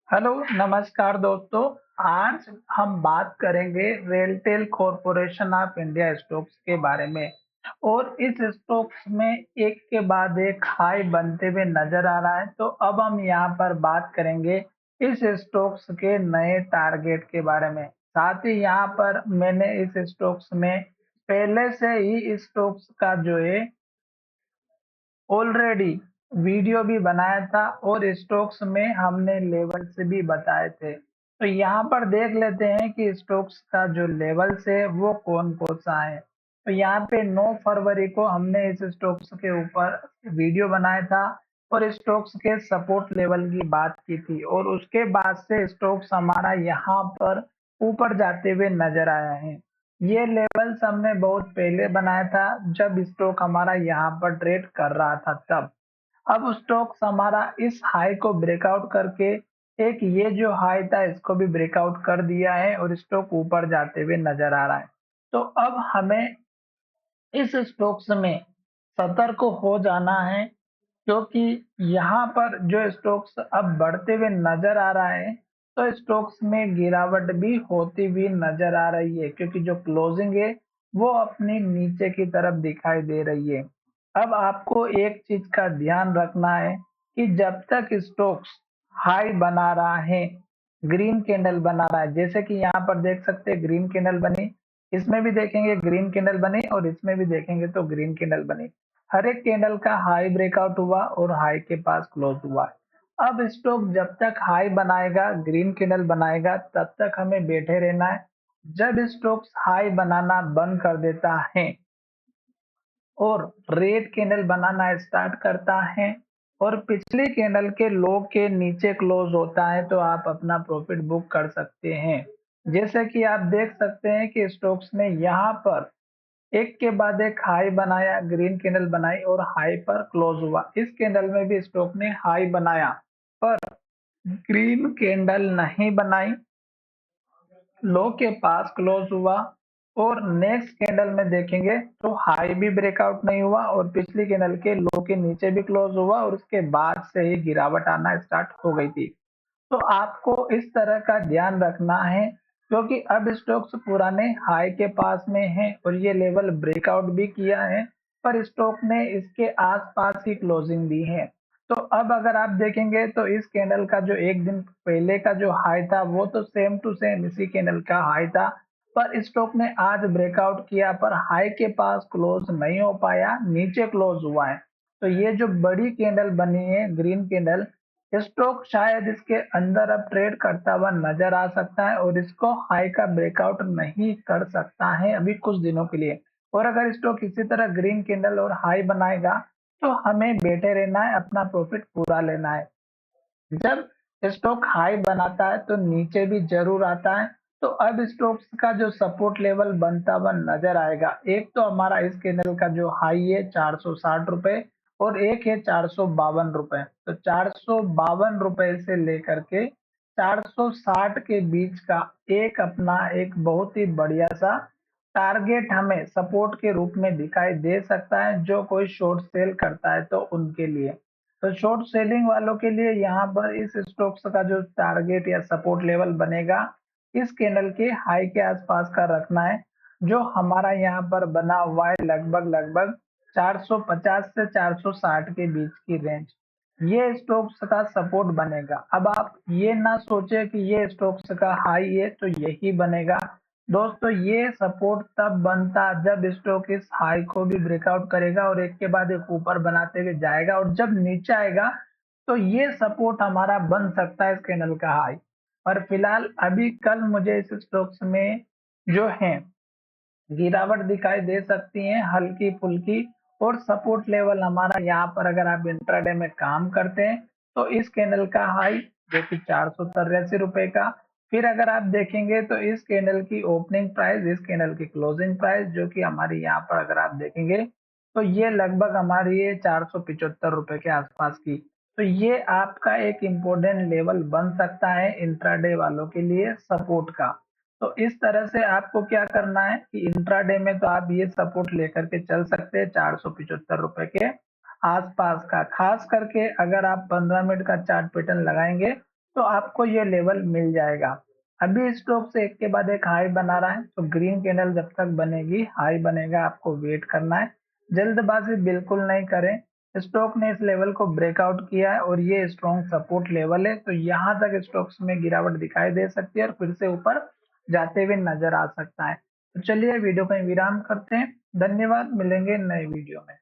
Hello, नमस्कार दोस्तों। आज हम बात करेंगे RailTel corporation of India stocks के बारे में। और इस स्टॉक्स में एक के बाद एक हाई बनते हुए नजर आ रहा है। तो अब हम यहाँ पर बात करेंगे इस स्टॉक्स के नए टारगेट के बारे में। साथ ही यहाँ पर मैंने इस स्टॉक्स में पहले से ही स्टॉक्स का जो है ऑलरेडी वीडियो भी बनाया था और स्टॉक्स में हमने लेवल्स भी बताए थे। तो यहाँ पर देख लेते हैं कि स्टॉक्स का जो लेवल्स है वो कौन कौन सा है। तो यहाँ पे 9 फरवरी को हमने इस स्टॉक्स के ऊपर वीडियो बनाया था और स्टॉक्स के सपोर्ट लेवल की बात की थी, और उसके बाद से स्टॉक्स हमारा यहाँ पर ऊपर जाते हुए नजर आया है। ये लेवल्स हमने बहुत पहले बनाया था जब स्टॉक हमारा यहाँ पर ट्रेड कर रहा था तब। अब स्टॉक्स हमारा इस हाई को ब्रेकआउट करके एक ये जो हाई था इसको भी ब्रेकआउट कर दिया है और स्टॉक ऊपर जाते हुए नजर आ रहा है। तो अब हमें इस स्टॉक्स में सतर्क हो जाना है, क्योंकि यहाँ पर जो स्टॉक्स अब बढ़ते हुए नजर आ रहा है तो स्टॉक्स में गिरावट भी होती हुई नजर आ रही है, क्योंकि जो क्लोजिंग है वो अपनी नीचे की तरफ दिखाई दे रही है। अब आपको एक चीज का ध्यान रखना है कि जब तक स्टॉक्स हाई बना रहा है, ग्रीन कैंडल बना रहा है, जैसे कि यहाँ पर देख सकते हैं ग्रीन कैंडल बनी, इसमें भी देखेंगे ग्रीन कैंडल बनी और इसमें भी देखेंगे तो ग्रीन कैंडल बनी। हर एक कैंडल का हाई ब्रेकआउट हुआ और हाई के पास क्लोज हुआ। अब स्टॉक जब तक हाई बनाएगा, ग्रीन कैंडल बनाएगा, तब तक हमें बैठे रहना है। जब स्टॉक्स हाई बनाना बंद कर देता है और रेड कैंडल बनाना स्टार्ट करता है और पिछले कैंडल के लो के नीचे क्लोज होता है, तो आप अपना प्रॉफिट बुक कर सकते हैं। जैसे कि आप देख सकते हैं कि स्टॉक्स ने यहाँ पर एक के बाद एक हाई बनाया, ग्रीन कैंडल बनाई और हाई पर क्लोज हुआ। इस कैंडल में भी स्टॉक ने हाई बनाया पर ग्रीन कैंडल नहीं बनाई, लो के पास क्लोज हुआ। और नेक्स्ट कैंडल में देखेंगे तो हाई भी ब्रेकआउट नहीं हुआ और पिछली कैंडल के लो के नीचे भी क्लोज हुआ और उसके बाद से ही गिरावट आना स्टार्ट हो गई थी। तो आपको इस तरह का ध्यान रखना है, क्योंकि अब स्टॉक्स पुराने हाई के पास में है और ये लेवल ब्रेकआउट भी किया है, पर स्टॉक ने इसके आसपास ही क्लोजिंग दी है। तो अब अगर आप देखेंगे तो इस कैंडल का जो एक दिन पहले का जो हाई था वो तो सेम टू सेम इसी कैंडल का हाई था, पर स्टॉक ने आज ब्रेकआउट किया पर हाई के पास क्लोज नहीं हो पाया, नीचे क्लोज हुआ है। तो ये जो बड़ी कैंडल बनी है ग्रीन कैंडल, स्टॉक शायद इसके अंदर अब ट्रेड करता हुआ नजर आ सकता है और इसको हाई का ब्रेकआउट नहीं कर सकता है अभी कुछ दिनों के लिए। और अगर स्टॉक इसी तरह ग्रीन कैंडल और हाई बनाएगा तो हमें बैठे रहना है, अपना प्रॉफिट पूरा लेना है। जब स्टॉक हाई बनाता है तो नीचे भी जरूर आता है। तो अब स्टॉक्स का जो सपोर्ट लेवल बनता हुआ नजर आएगा, एक तो हमारा इस कैंडल का जो हाई है 460 रुपए और एक है 452 रुपए। तो 452 रुपए से लेकर के 460 के बीच का एक अपना एक बहुत ही बढ़िया सा टारगेट हमें सपोर्ट के रूप में दिखाई दे सकता है, जो कोई शॉर्ट सेल करता है तो उनके लिए। तो शॉर्ट सेलिंग वालों के लिए यहाँ पर इस स्टॉक्स का जो टारगेट या सपोर्ट लेवल बनेगा, इस कैंडल के हाई के आसपास का रखना है, जो हमारा यहाँ पर बना हुआ है लगभग लगभग 450 से 460 के बीच की रेंज। ये स्टॉक्स का सपोर्ट बनेगा। अब आप ये ना सोचे कि ये स्टॉक्स का हाई है तो यही बनेगा। दोस्तों, ये सपोर्ट तब बनता जब स्टॉक इस हाई को भी ब्रेकआउट करेगा और एक के बाद एक ऊपर बनाते हुए जाएगा, और जब नीचे आएगा तो ये सपोर्ट हमारा बन सकता है इस कैंडल का हाई। और फिलहाल अभी कल मुझे इस स्टॉक्स में जो है गिरावट दिखाई दे सकती है हल्की फुल्की। और सपोर्ट लेवल हमारा यहाँ पर अगर आप इंट्राडे में काम करते हैं तो इस कैंडल का हाई जो कि 483 रुपए का। फिर अगर आप देखेंगे तो इस कैंडल की ओपनिंग प्राइस, इस कैंडल की क्लोजिंग प्राइस जो कि हमारी यहाँ पर अगर आप देखेंगे तो ये लगभग हमारी है 475 रुपए के आसपास की। तो ये आपका एक इम्पोर्टेंट लेवल बन सकता है इंट्राडे वालों के लिए सपोर्ट का। तो इस तरह से आपको क्या करना है कि इंट्राडे में तो आप ये सपोर्ट लेकर के चल सकते हैं 475 रुपए के आसपास का। खास करके अगर आप 15 मिनट का चार्ट पैटर्न लगाएंगे तो आपको ये लेवल मिल जाएगा। अभी स्टॉक्स एक के बाद एक हाई बना रहा है, तो ग्रीन कैंडल जब तक बनेगी, हाई बनेगा, आपको वेट करना है। जल्दबाजी बिल्कुल नहीं करें। स्टॉक ने इस लेवल को ब्रेकआउट किया है और ये स्ट्रॉन्ग सपोर्ट लेवल है, तो यहाँ तक स्टॉक्स में गिरावट दिखाई दे सकती है और फिर से ऊपर जाते हुए नजर आ सकता है। तो चलिए वीडियो को विराम करते हैं। धन्यवाद, मिलेंगे नए वीडियो में।